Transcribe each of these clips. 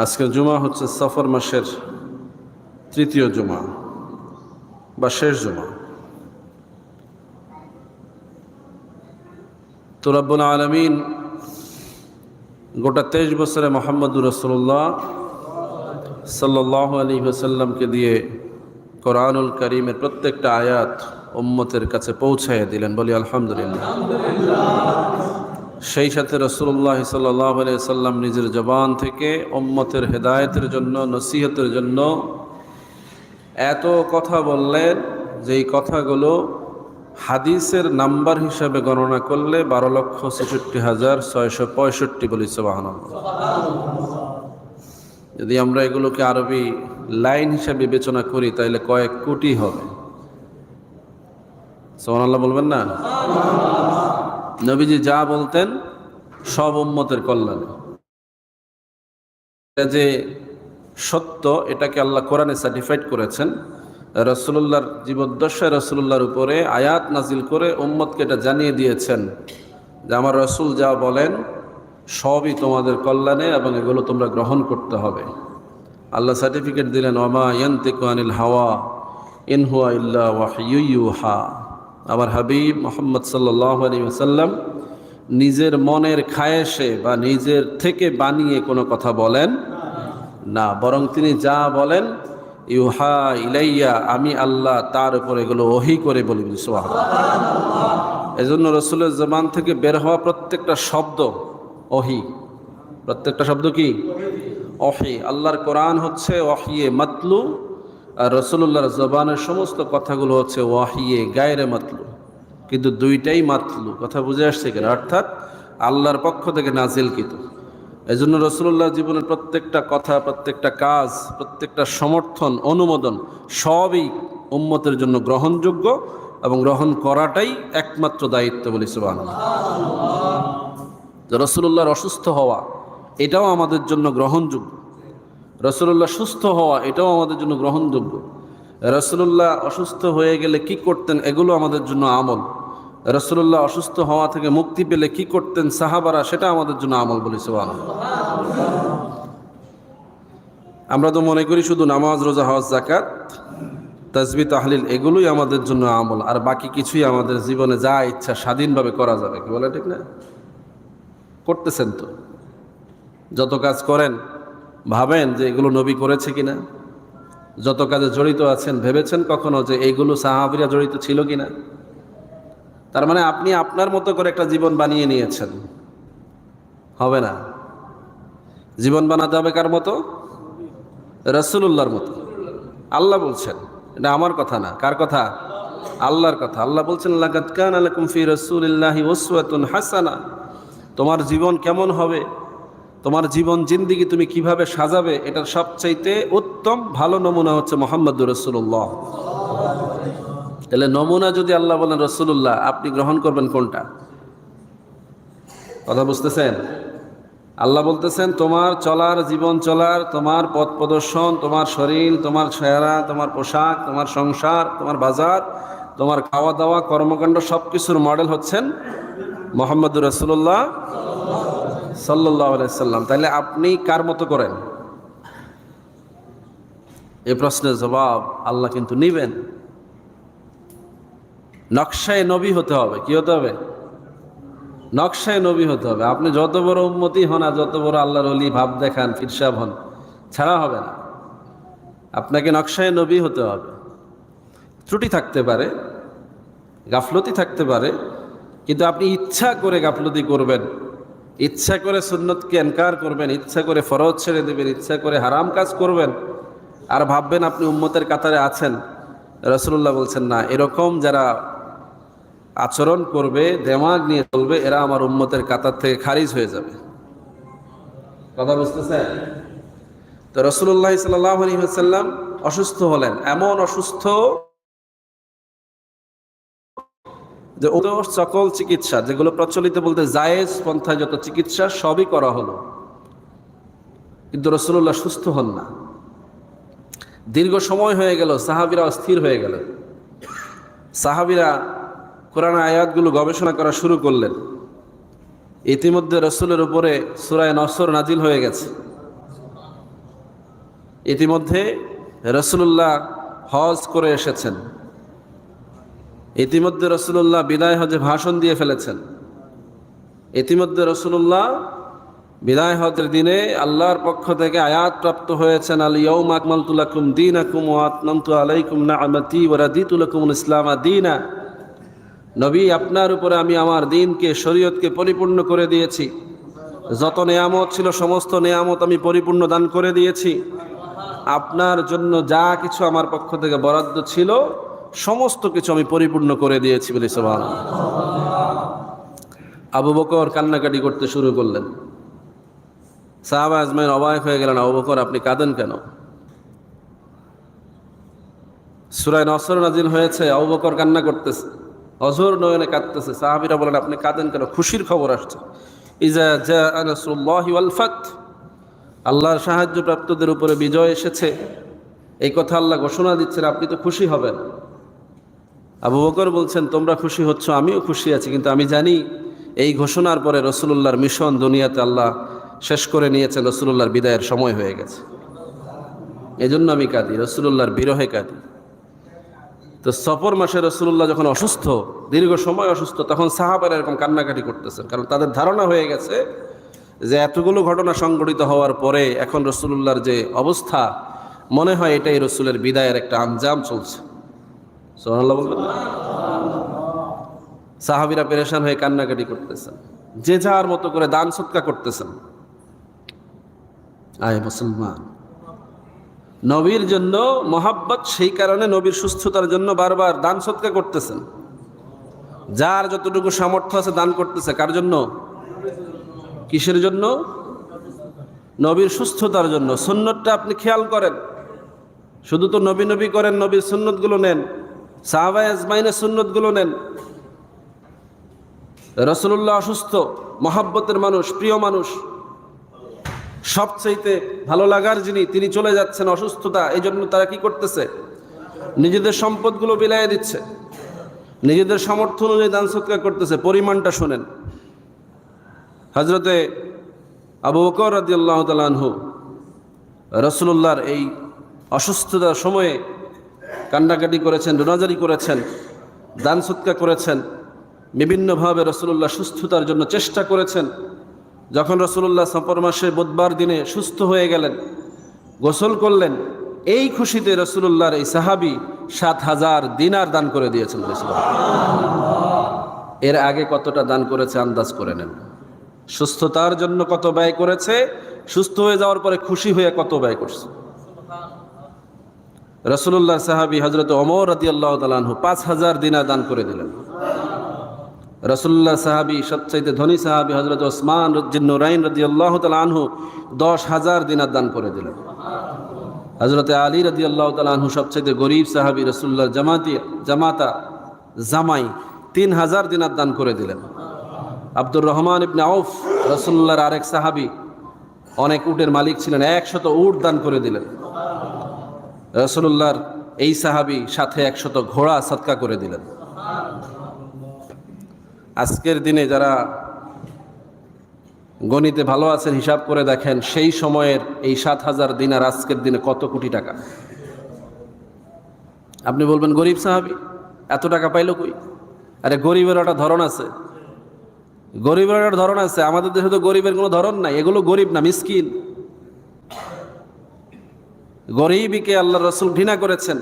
আজকের জুমা হচ্ছে সফর মাসের তৃতীয় জুমা বা শেষ জুমা। তো রব্বুল আলামিন গোটা 23 বছরে মুহাম্মদুর রাসূলুল্লাহ সাল্লাল্লাহু আলাইহি ওয়াসাল্লামকে দিয়ে কোরআনুল কারীমের প্রত্যেকটা আয়াত উম্মতের কাছে পৌঁছায় দিলেন। বলি আলহামদুলিল্লাহ। সেই সাথে রাসূলুল্লাহ সাল্লাল্লাহু আলাইহি ওয়াসাল্লাম নিজের জবান থেকে উম্মতের হেদায়েতের জন্য, নসিহতের জন্য এত কথা বললেন, যেই কথাগুলো হাদিসের নাম্বার হিসাবে গণনা করলে 12,66,665। বলি সুবহানাল্লাহ। যদি আমরা এগুলোকে আরবি লাইন হিসাবে বিবেচনা করি তাহলে কয়েক কোটি হবে। সুবহানাল্লাহ বলবেন না? নবীজি যা বলতেন সব উম্মতের কল্যাণে। যে সত্য, এটাকে আল্লাহ কোরআনে সার্টিফাইড করেছেন। রাসূলুল্লাহর জীবদ্দশায় রাসূলুল্লাহর উপরে আয়াত নাজিল করে উম্মতকে এটা জানিয়ে দিয়েছেন যে আমার রাসূল যা বলেন সবই তোমাদের কল্যাণে এবং এগুলো তোমরা গ্রহণ করতে হবে। আল্লাহ সার্টিফিকেট দিলেন, ওয়ামা ইয়ানতিকু আনিল হাওয়া ইন হুয়া ইল্লা ওয়াহয়ু ইউহা। আমার হাবিব মুহাম্মদ সাল্লাল্লাহু আলাইহি ওয়াসাল্লাম নিজের মনের খায়েশে বা নিজের থেকে বানিয়ে কোনো কথা বলেন না, বরং তিনি যা বলেন ইউহা ইলাইয়া, আমি আল্লাহ তার উপর এগুলো ওহী করে বলি। সুবহানাল্লাহ। এজন্য রাসূলের জবান থেকে বের হওয়া প্রত্যেকটা শব্দ ওহী। প্রত্যেকটা শব্দ কি? ওহী। আল্লাহর কোরআন হচ্ছে ওহিয়ে মাতলু, আর রাসূলুল্লাহর জবানের সমস্ত কথাগুলো হচ্ছে ওহিয়ে গায়রে মাতলু। কিন্তু দুইটাই মাতলু। কথা বুঝে আসছে কিনা? অর্থাৎ আল্লাহর পক্ষ থেকে নাজিলকৃত। এজন্য রাসূলুল্লাহ জীবনের প্রত্যেকটা কথা, প্রত্যেকটা কাজ, প্রত্যেকটা সমর্থন, অনুমোদন সবই উম্মতের জন্য গ্রহণযোগ্য এবং গ্রহণ করাটাই একমাত্র দায়িত্ব। বলি সুবহানাল্লাহ। রাসূলুল্লাহর অসুস্থ হওয়া এটাও আমাদের জন্য গ্রহণযোগ্য। রাসূলুল্লাহ সুস্থ হওয়া এটাও আমাদের জন্য গ্রহণযোগ্য। রাসূলুল্লাহ অসুস্থ হয়ে গেলে কি করতেন এগুলো আমাদের জন্য আমল। রাসূলুল্লাহ অসুস্থ হওয়া থেকে মুক্তি পেলে কি করতেন সাহাবারা, সেটা আমাদের জন্য আমল। বলি সুবহানাল্লাহ। আমরা তো মনে করি শুধু নামাজ, রোজা, হজ, যাকাত, তাসবিহ, তাহলিল এগুলোই আমাদের জন্য আমল, আর বাকি কিছুই আমাদের জীবনে যা ইচ্ছা স্বাধীনভাবে করা যাবে। কি বলে ঠিক না? করতেছেন তো, যত কাজ করেন ভাবেন যে এগুলো নবী করেছে কিনা? যত কাজে জড়িত আছেন ভেবেছেন কখনো যে এইগুলো সাহাবীরা জড়িত ছিল কিনা? তার মানে আপনি আপনার মতো করে একটা জীবন বানিয়ে নিয়েছেন। হবে না। জীবন বানাতে হবে কার মতো? রাসূলুল্লাহর মতো। আল্লাহ বলছেন, এটা আমার কথা না। কার কথা? আল্লাহর কথা। আল্লাহ বলছেন, লাকাদ কানা লাকুম ফি রাসূলিল্লাহি উসওয়াতুন হাসানা। তোমার জীবন কেমন হবে, তোমার জীবন জিন্দেগি তুমি কিভাবে সাজাবে, এটার সবচাইতে উত্তম ভালো নমুনা হচ্ছে মুহাম্মদুর রাসূলুল্লাহ। তাহলে নমুনা যদি আল্লাহ বলেন রাসূলুল্লাহ, আপনি গ্রহণ করবেন কোনটা? কথা বুঝতেছেন? আল্লাহ বলতেছেন তোমার চলার, জীবন চলার, তোমার পথ প্রদর্শন, তোমার শরীর, তোমার চেহারা, তোমার পোশাক, তোমার সংসার, তোমার বাজার, তোমার খাওয়া দাওয়া, কর্মকাণ্ড সবকিছুর মডেল হচ্ছেন মুহাম্মদুর রাসূলুল্লাহ সাল্লাল্লাহু আলাইহি সাল্লাম। তাহলে আপনি কার মতো করেন? এই প্রশ্নের জবাব আল্লাহ কিন্তু নিবেন। নকশায় নবী হতে হবে। কি হতে হবে? নকশায় নবী হতে হবে। আপনি যত বড় উম্মতি হন আর যত বড় আল্লাহর ওলি ভাব দেখান, ফিরসাব হন, ছাড়া হবে না। আপনাকে নকশায় নবী হতে হবে। ত্রুটি থাকতে পারে, গাফলতি থাকতে পারে, কিন্তু আপনি ইচ্ছা করে গাফলতি করবেন, ইচ্ছা করে সুন্নতকে ইনকার করবেন, ইচ্ছা করে ফরজ ছেড়ে দেবেন, ইচ্ছা করে হারাম কাজ করবেন, আর ভাববেন আপনি উম্মতের কাতারে আছেন। রাসূলুল্লাহ বলছেন না, এরকম যারা আচরণ করবে, দেমাগ নিয়ে চলবে, এরা আমার উম্মতের কাতার থেকে খারিজ হয়ে যাবে। কথা বুঝতেছেন? তো রাসূলুল্লাহ সাল্লাল্লাহু আলাইহি ওয়াসাল্লাম অসুস্থ হলেন, এমন অসুস্থ যে সকল চিকিৎসা যেগুলো প্রচলিত বলতে জায়েজ পন্থায় যত চিকিৎসা সবই করা হলো, কিন্তু রাসূলুল্লাহ সুস্থ হন না। দীর্ঘ সময় হয়ে গেল, সাহাবীরা অস্থির হয়ে গেলেন। সাহাবীরা কোরআন আয়াতগুলো গবেষণা করা শুরু করলেন। ইতিমধ্যে রাসূলের উপরে সূরা নসর নাজিল হয়ে গেছে। ইতিমধ্যে রাসূলুল্লাহ হজ করে এসেছেন, ইতিমধ্যে রাসূলুল্লাহ বিদায় হজে ভাষণ দিয়ে ফেলেছেন, ইতিমধ্যে রাসূলুল্লাহ বিদায় হজের দিনে আল্লাহর পক্ষ থেকে আয়াত প্রাপ্ত হয়েছেন, আল ইয়াউমা আকমালতু লাকুম দীনাকুম ওয়া আতমামতু আলাইকুম নি'মাতি ওয়া রাদিতু লাকুমুল ইসলামা দীনা। নবী, আপনার উপরে আমি আমার দ্বীনকে, শরীয়তকে পরিপূর্ণ করে দিয়েছি। যত নেয়ামত ছিল সমস্ত নেয়ামত আমি পরিপূর্ণ দান করে দিয়েছি। আপনার জন্য যা কিছু আমার পক্ষ থেকে বরাদ্দ ছিল সমস্ত কিছু আমি পরিপূর্ণ করে দিয়েছি বলে সুবহানাল্লাহ। আবু বকর কান্নাকাটি করতে শুরু করলেন। সাহাবা আজমাইন অবাক হয়ে গেলেন, আবু বকর আপনি কাঁদেন কেন? সূরা নসর নাজিল হয়েছে, আবু বকর কান্না করতেছে, অঝোর নয়নে কাঁদতেছে। সাহাবীরা বলেন আপনি কাঁদেন কেন? খুশির খবর আসছে। ইজা জাআ নাসরুল্লাহি ওয়াল ফাত, আল্লাহর সাহায্য প্রাপ্তদের উপরে বিজয় এসেছে, এই কথা আল্লাহ ঘোষণা দিচ্ছেন, আপনি তো খুশি হবেন। আবু বকর বলছেন তোমরা খুশি হচ্ছ, আমিও খুশি আছি, কিন্তু আমি জানি এই ঘোষণার পরে রাসূলুল্লাহর মিশন দুনিয়াতে আল্লাহ শেষ করে নিয়েছেন, রাসূলুল্লাহর বিদায়ের সময় হয়ে গেছে। এজন্য আমি কাঁদি, রাসূলুল্লাহর বিরহে কাঁদি। তো সফর মাসে রাসূলুল্লাহ যখন অসুস্থ, দীর্ঘ সময় অসুস্থ, তখন সাহাবারা এরকম কান্নাকাটি করতেছেন, কারণ তাদের ধারণা হয়ে গেছে যে এতগুলো ঘটনা সংঘটিত হওয়ার পরে এখন রাসূলুল্লাহর যে অবস্থা, মনে হয় এটাই রাসূলের বিদায়ের একটা আঞ্জাম চলছে। সুবহানাল্লাহ বলবেন। সাহাবীরা পেরেশান হয়ে কান্নাকাটি করতেছেন, যে যার মতো করে দান সদকা করতেছেন। আয় মুসলমান, নবীর জন্য মহাব্বত, সেই কারণে নবীর সুস্থতার জন্য বারবার দান সদকা করতেছেন। যার যতটুকু সামর্থ্য আছে দান করতেছে। কার জন্য? কিসের জন্য? নবীর সুস্থতার জন্য। সুন্নতটা আপনি খেয়াল করেন, শুধু তো নবী নবী করেন, নবীর সুন্নতগুলো নেন, সাহাবায়ে আজমাইনের সুন্নতগুলো নেন। রাসূলুল্লাহ অসুস্থ, মহাব্বতের মানুষ, প্রিয় মানুষ, সবচাইতে ভালো লাগার যিনি, তিনি চলে যাচ্ছেন অসুস্থতা। এই জন্য তারা কি করতেছে? নিজেদের সম্পদগুলো বিলাইয়ে দিচ্ছে, নিজেদের সামর্থ্য অনুযায়ী দান সদকা করতেছে। পরিমাণটা শোনেন। হযরতে আবু বকর রাদিয়াল্লাহু তাআলা আনহু রাসূলুল্লাহর এই অসুস্থতার সময়ে কান্নাকাটি করেছেন, রোনাজারি করেছেন, দান সদকা করেছেন, বিভিন্নভাবে রাসূলুল্লাহ সুস্থতার জন্য চেষ্টা করেছেন। যখন রাসূলুল্লাহ সফর মাসে বুধবার দিনে সুস্থ হয়ে গেলেন, গোসল করলেন, এই খুশিতে রাসূলুল্লাহর এই সাহাবী ৭,০০০ দিনার দান করে দিয়েছেন। এর আগে কতটা দান করেছে আন্দাজ করে নেন। সুস্থতার জন্য কত ব্যয় করেছে, সুস্থ হয়ে যাওয়ার পরে খুশি হয়ে কত ব্যয় করছে। রাসূলুল্লাহ সাহাবী হযরত ওমর রাদিয়াল্লাহু তাআলা আনহু ৫,০০০ দিনার দান করে দিলেন। রাসূলুল্লাহ সাহাবী সবচাইতে ধনী সাহাবী হযরত ওসমান যিন্নুরাইন রাদিয়াল্লাহু তাআলা আনহু ১০,০০০ দিনার দান করে দিলেন। হযরত আলী রাদিয়াল্লাহু তাআলা আনহু সবচাইতে গরীব সাহাবী, রাসূলুল্লাহর জামাই ৩,০০০ দিনার দান করে দিলেন। আব্দুর রহমান ইবনে আউফ, রাসূলুল্লাহর আরেক সাহাবী, অনেক উটের মালিক ছিলেন, ১০০ উট দান করে দিলেন। রাসূলুল্লাহর এই সাহাবী সাথে ১০০ ঘোড়া সদকা করে দিলেন। আজকের দিনে যারা গণিতে ভালো আছেন, হিসাব করে দেখেন সেই সময়ের এই ৭,০০০ দিনার আজকের দিনে কত কোটি টাকা। আপনি বলবেন গরিব সাহাবী এত টাকা পাইল কই? আরে গরিবের একটা ধরন আছে, গরিবের একটা ধরন আছে। আমাদের দেশে তো গরিবের কোনো ধরন নাই, এগুলো গরিব না, মিসকিন। গরিবকে আল্লাহ রাসূল ঘৃণা করেছেন,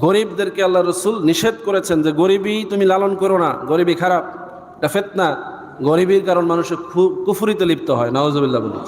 গরিবদেরকে আল্লাহ রাসূল নিষেধ করেছেন যে গরিবী তুমি লালন করো না, গরিবী খারাপ, এটা ফিতনা। গরিবীর কারণ মানুষের কুফরিতে লিপ্ত হয়, নাউজুবিল্লাহ বলি।